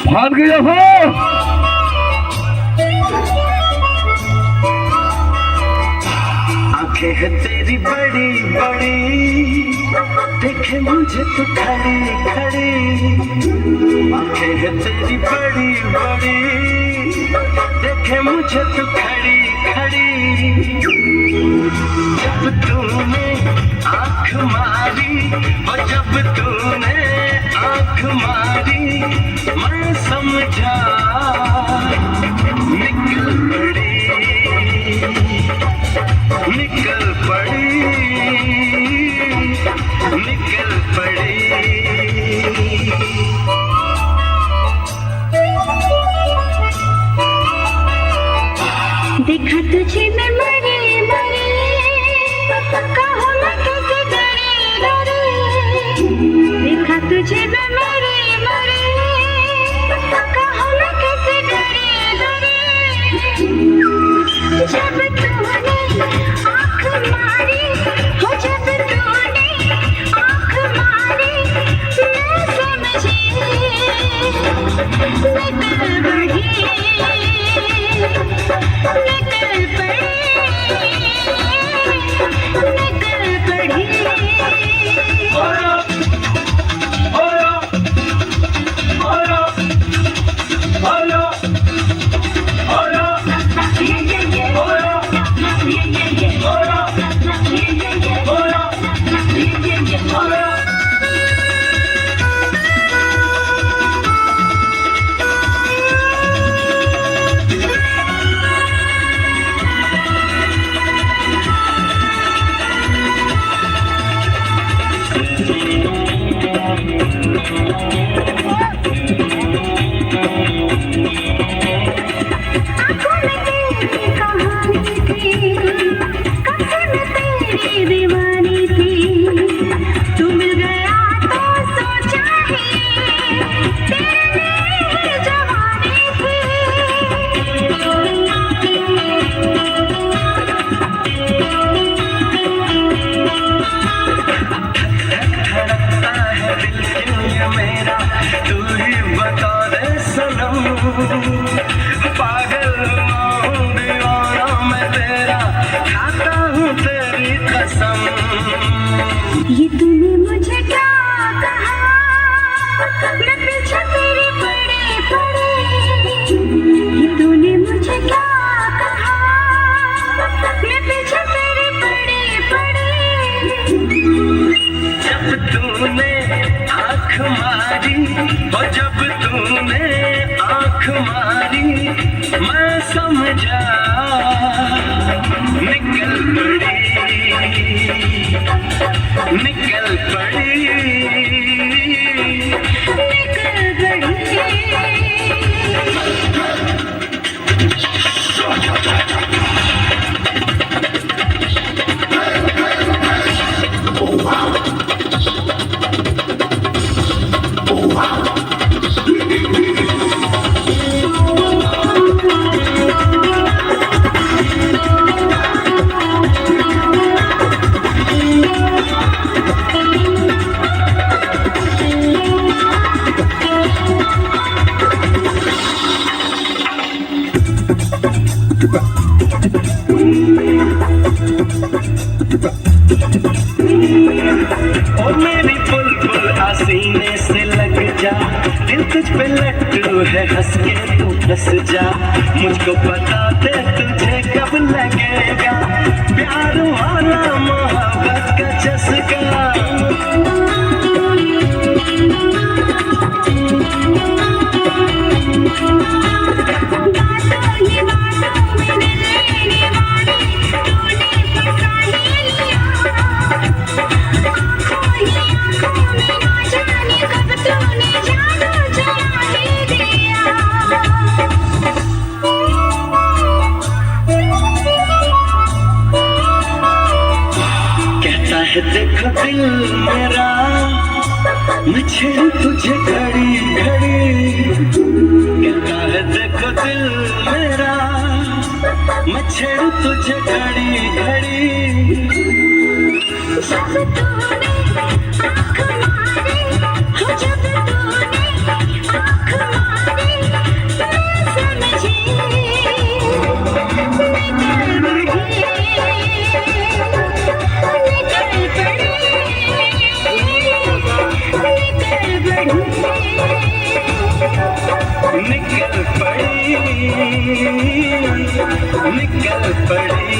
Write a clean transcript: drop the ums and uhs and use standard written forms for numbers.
भाग गया हो। आंखें है तेरी बड़ी बड़ी, देखे मुझे तो खड़ी खड़ी। आंखें है तेरी बड़ी बड़ी, देखे मुझे तो खड़ी खड़ी। जब तूने आँख मारी, और जब तूने आँख मारी, मैं समझा निकल पड़ी, निकल पड़ी, निकल पड़ी। देखा तुझे मैं मरे मरे, कहो मैं कैसे डरे डरे। देखा तुझे मैं मरे मरे, कहो मैं कैसे डरे डरे। जब तूने आँख मारी, हो जब तूने आँख मारी, मैं समझी निकल बढ़ी, निकल पड़ी, निकल पड़ी। पागल हूँ दीवाना मैं तेरा, खाता हूँ तेरी कसम। ये तूने मुझे क्या कहा, मैं पीछे तेरे पड़े पड़े। ये तूने मुझे क्या कहा, मैं पीछे तेरे पड़े पड़े। जब तूने आँख मारी, और जब तूने आँख मारी, मैं समझा निकल पड़ी, निकल पड़ी, निकल पड़ी। ओ मेरी बुलबुल आसीने से लग जा, दिल तुझ पे लट्टू है, हंस के तू फंस जा। मुझको बता दे तुझे कब लगेगा प्यार वाला मोहब्बत का चस्का। देखो दिल मेरा, मैं छेड़ू तुझे घड़ी घड़ी। छेड़ू तुझे घड़ी घड़ी। जब तूने आँख मारी, हो जब तूने आँख मारी, मैं समझी निकल पड़ी, निकल पड़ी।